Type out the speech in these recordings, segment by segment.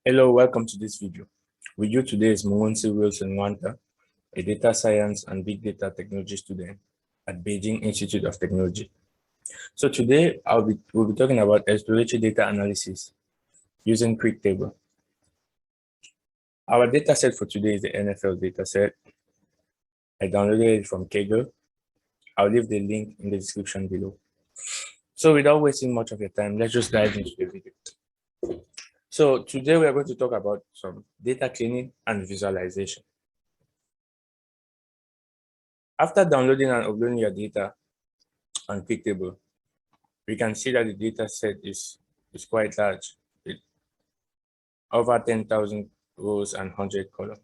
Hello, welcome to this video. With you today is Mwonsi Wilson Wanta, a data science and big data technology student at Beijing Institute of Technology. So today we'll be talking about exploratory data analysis using QuickTable. Our data set for today is the NFL data set. I downloaded it from Kaggle. I'll leave the link in the description below. So without wasting much of your time, let's just dive into the video. So today we are going to talk about some data cleaning and visualization. After downloading and uploading your data on QuickTable, we can see that the data set is quite large, with over 10,000 rows and 100 columns.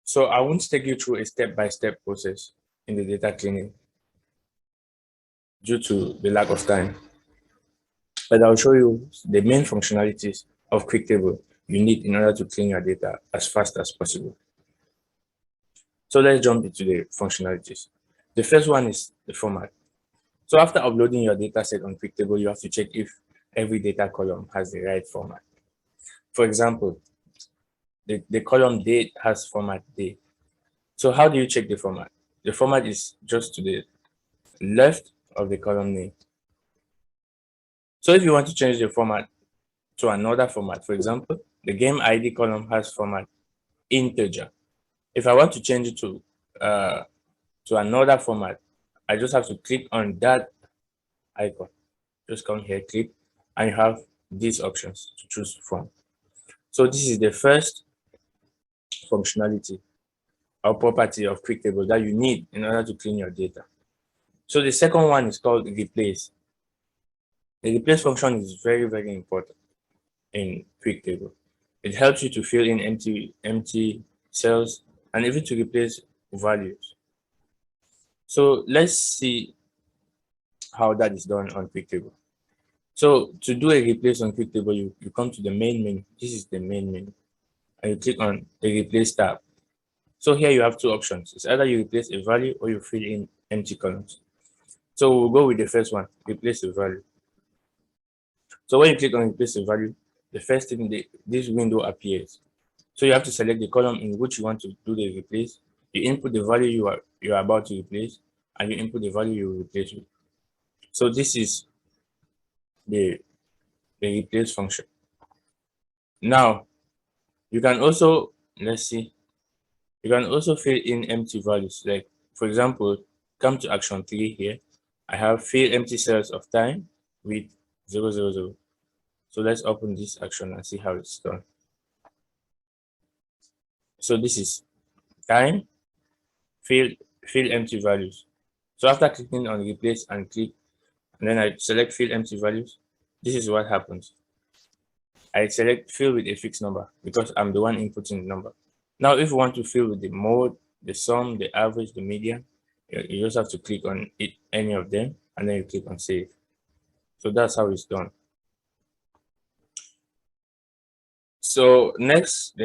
So I won't take you through a step-by-step process in the data cleaning due to the lack of time, but I'll show you the main functionalities of QuickTable you need in order to clean your data as fast as possible. So let's jump into the functionalities. The first one is the format. So after uploading your data set on QuickTable, you have to check if every data column has the right format. For example, the column date has format day. So how do you check the format? The format is just to the left of the column name. So if you want to change the format to another format, for example, the game ID column has format integer. If I want to change it to another format, I just have to click on that icon. Just come here, click, and you have these options to choose from. So this is the first functionality or property of QuickTable that you need in order to clean your data. So the second one is called replace. The replace function is very, very important in QuickTable. It helps you to fill in empty cells and even to replace values. So let's see how that is done on QuickTable. So to do a replace on QuickTable, you come to the main menu. This is the main menu. And you click on the replace tab. So here you have two options. It's either you replace a value or you fill in empty columns. So we'll go with the first one, replace a value. So when you click on replace a value, the first thing this window appears. So you have to select the column in which you want to do the replace. You input the value you are about to replace, and you input the value you will replace with. So this is the replace function. Now you can also, let's see, you can also fill in empty values. Like for example, come to action 3 here. I have fill empty cells of time with 000. So let's open this action and see how it's done. So this is time, fill empty values. So after clicking on replace and click, and then I select fill empty values, this is what happens. I select fill with a fixed number because I'm the one inputting the number. Now, if you want to fill with the mode, the sum, the average, the median, you just have to click on any of them, and then you click on save. So that's how it's done. So the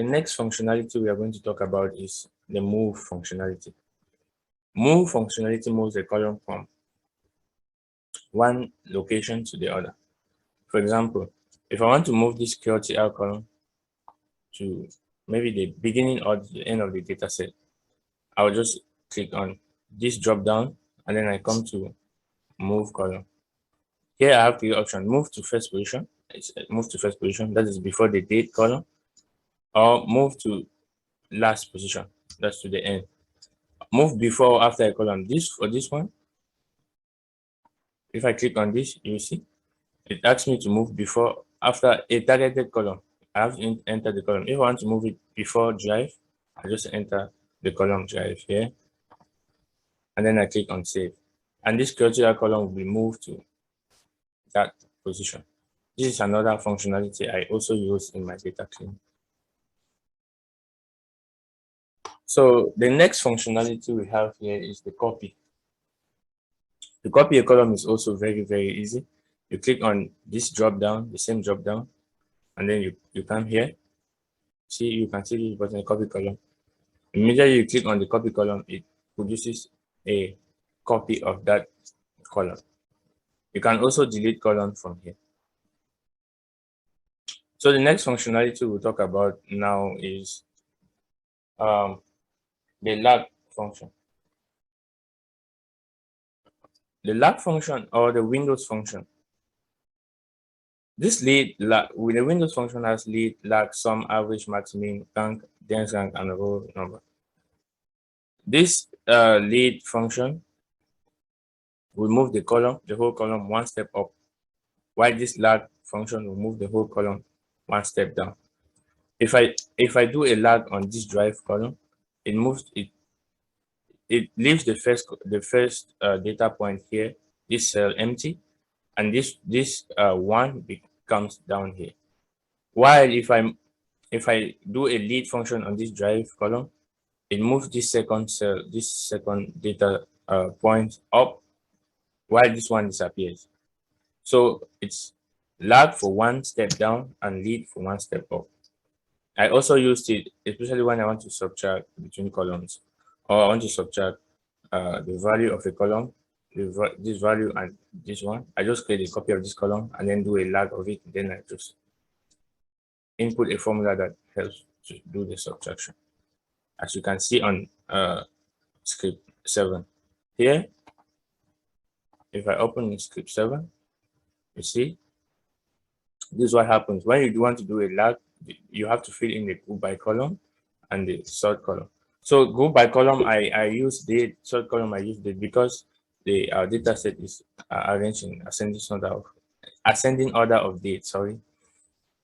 next functionality we are going to talk about is the move functionality. Move functionality moves a column from one location to the other. For example, if I want to move this QTL column to maybe the beginning or the end of the data set, I will just click on this drop down and then I come to move column. Here I have the option move to first position. It's move to first position, that is before the date column, or move to last position, that's to the end. Move before or after a column. This for this one, if I click on this, you see it asks me to move before after a targeted column. I have to enter the column. If I want to move it before drive, I just enter the column drive here, and then I click on save. And this criteria column will be moved to that position. This is another functionality I also use in my data cleaning. So the next functionality we have here is the copy. To copy a column is also very, very easy. You click on this drop down, the same drop down, and then you come here. See, you can see this button, copy column. Immediately you click on the copy column, it produces a copy of that column. You can also delete column from here. So the next functionality we'll talk about now is the lag function. The lag function or the Windows function. This lead lag with the Windows function has lead, lag, sum, average, max, min, rank, dense rank, and row number. This lead function will move the whole column one step up, while this lag function will move the whole column one step down. If I do a lag on this drive column, it leaves the first data point here, this cell empty, and this one becomes down here. While if I do a lead function on this drive column, it moves this second cell, this second data point up, while this one disappears. So it's lag for one step down and lead for one step up. I also used it, especially when I want to subtract between columns, or I want to subtract the value of a column, this value and this one. I just create a copy of this column and then do a lag of it. Then I just input a formula that helps to do the subtraction. As you can see on script 7. Here, if I open script 7, you see, this is what happens. When you want to do a lag, you have to fill in the group by column and the sort column. So group by column, I use date, sort column, I use date because the data set is arranged in ascending order of date, sorry.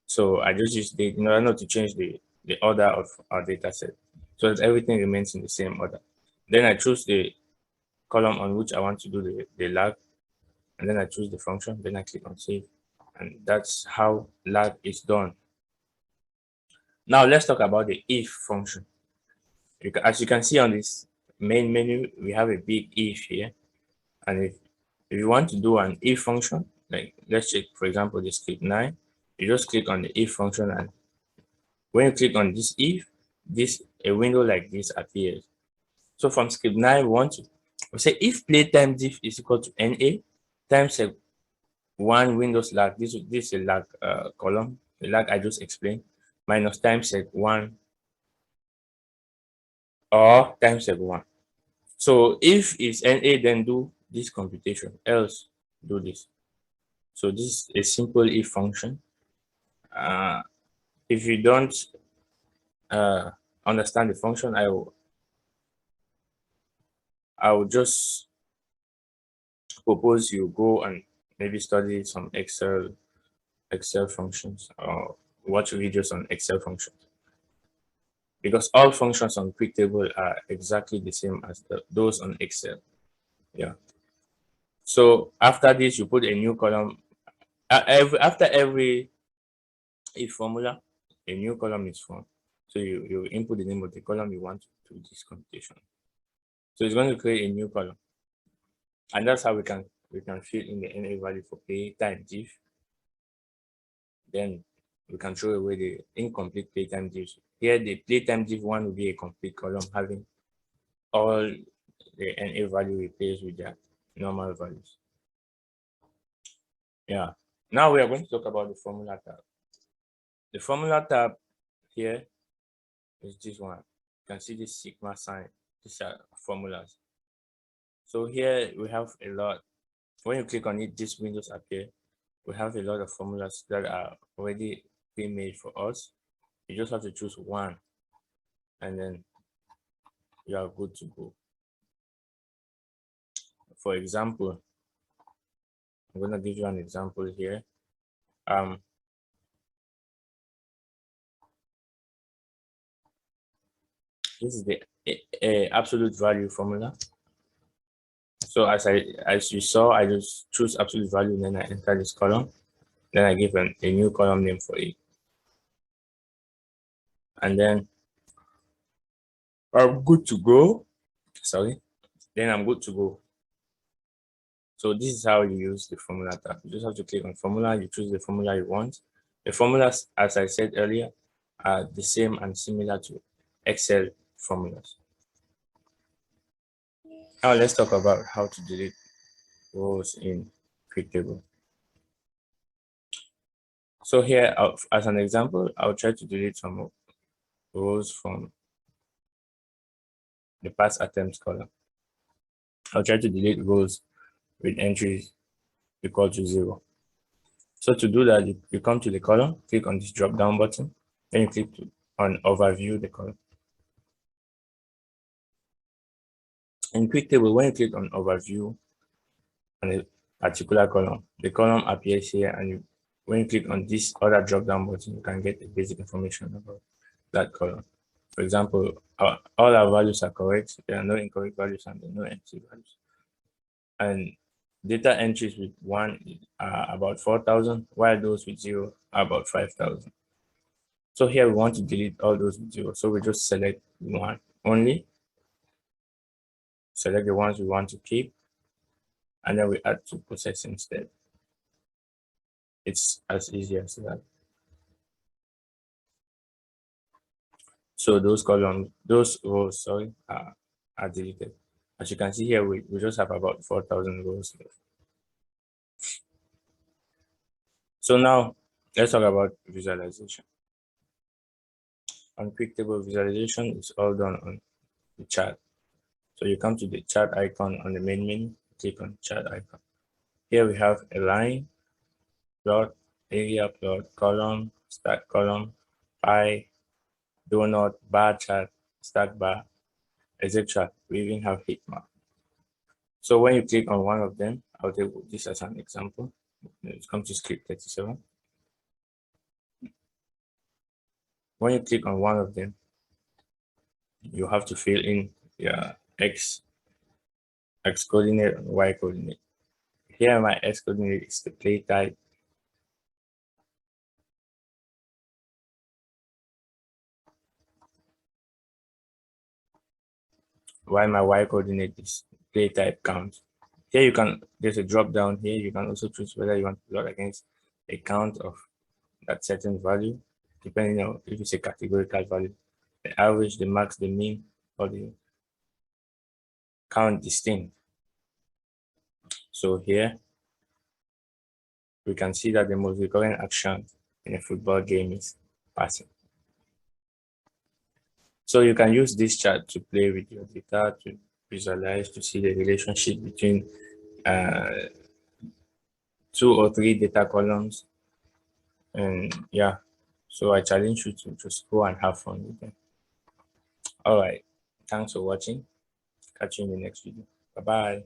So I just use date in order not to change the order of our data set, so that everything remains in the same order. Then I choose the column on which I want to do the lag, and then I choose the function, then I click on save, and that's how lag is done. Now let's talk about the if function. As you can see on this main menu, we have a big if here, and if you want to do an if function, like let's check for example the script 9, you just click on the if function, and when you click on this if, a window like this appears. So from script 9, we say if playtime diff is equal to NA times one Windows lag, this is a lag column, the lag I just explained, minus time seg 1 or time seg 1. So if it's NA, then do this computation, else do this. So this is a simple if function. If you don't understand the function, I will just propose you go and maybe study some Excel functions or watch videos on Excel functions, because all functions on QuickTable are exactly the same as those on Excel. Yeah. So after this, you put a new column. After every if formula, a new column is formed. So you input the name of the column you want to do this computation. So it's going to create a new column, and that's how we can fill in the NA value for playtime diff. Then we can throw away the incomplete playtime diffs. Here, the playtime diff one will be a complete column having all the NA value replaced with their normal values. Yeah. Now we are going to talk about the formula tab. The formula tab here is this one. You can see this sigma sign. These are formulas. So here we have a lot. When you click on it, these windows appear. We have a lot of formulas that are already pre-made for us. You just have to choose one, and then you are good to go. For example, I'm going to give you an example here. This is the absolute value formula. So as you saw, I just choose absolute value, and then I enter this column. Then I give a new column name for it. And then I'm good to go. Sorry. Then I'm good to go. So this is how you use the formula tab. You just have to click on formula, you choose the formula you want. The formulas, as I said earlier, are the same and similar to Excel formulas. Now let's talk about how to delete rows in QuickTable. So here, as an example, I'll try to delete some rows from the past attempts column. I'll try to delete rows with entries equal to 0. So to do that, you come to the column, click on this drop down button, then you click on overview the column. In QuickTable, when you click on overview on a particular column, the column appears here, and when you click on this other drop down button, you can get the basic information about that column. For example, all our values are correct. There are no incorrect values and there are no empty values. And data entries with 1 are about 4,000, while those with 0 are about 5,000. So here we want to delete all those with 0. So we just select one only, select the ones we want to keep, and then we add to processing step. It's as easy as that. So those rows, sorry, are deleted. As you can see here, we just have about 4,000 rows left. So now let's talk about visualization. On QuickTable, visualization is all done on the chart. So you come to the chart icon on the main menu, click on chart icon. Here we have a line, plot, area plot, column, stack column, pie, donut, bar chart, stack bar, etc. We even have heat map. So when you click on one of them, I'll take this as an example. Let's come to script 37. When you click on one of them, you have to fill in your x coordinate and y coordinate. Here my x coordinate is the play type. While my y coordinate is play type count. Here there's a drop down here. You can also choose whether you want to plot against a count of that certain value, depending on if it's a categorical value, the average, the max, the mean, or the count distinct. So here we can see that the most recurrent action in a football game is passing. So you can use this chart to play with your data, to visualize, to see the relationship between 2 or 3 data columns. And yeah, so I challenge you to just go and have fun with them. All right, thanks for watching. Catch you in the next video. Bye bye.